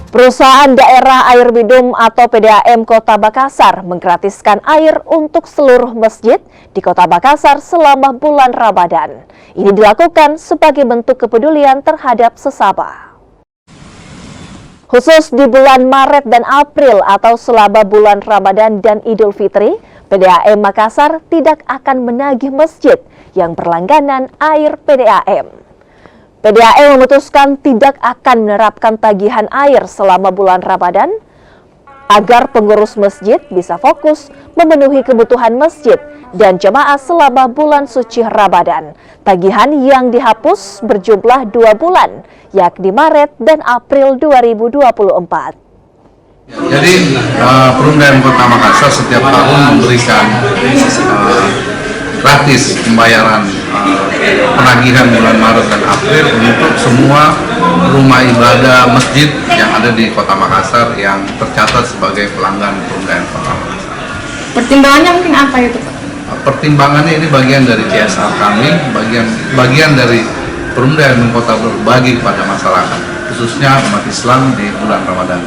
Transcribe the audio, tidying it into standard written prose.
Perusahaan Daerah Air Minum atau PDAM Kota Makassar menggratiskan air untuk seluruh masjid di Kota Makassar selama bulan Ramadan. Ini dilakukan sebagai bentuk kepedulian terhadap sesama. Khusus di bulan Maret dan April atau selama bulan Ramadan dan Idul Fitri, PDAM Makassar tidak akan menagih masjid yang berlangganan air PDAM. PDAM memutuskan tidak akan menerapkan tagihan air selama bulan Ramadan agar pengurus masjid bisa fokus memenuhi kebutuhan masjid dan jemaah selama bulan suci Ramadan. Tagihan yang dihapus berjumlah 2 bulan, yakni Maret dan April 2024. Jadi Perumda Kota Makassar setiap tahun memberikan gratis pembayaran penagihan bulan Maret dan April untuk semua rumah ibadah masjid yang ada di Kota Makassar yang tercatat sebagai pelanggan Perumda Kota Makassar. Pertimbangannya mungkin apa itu, Pak? Pertimbangannya ini bagian dari CSR kami, bagian dari Perumda Kota berbagi kepada masyarakat, khususnya umat Islam di bulan Ramadan.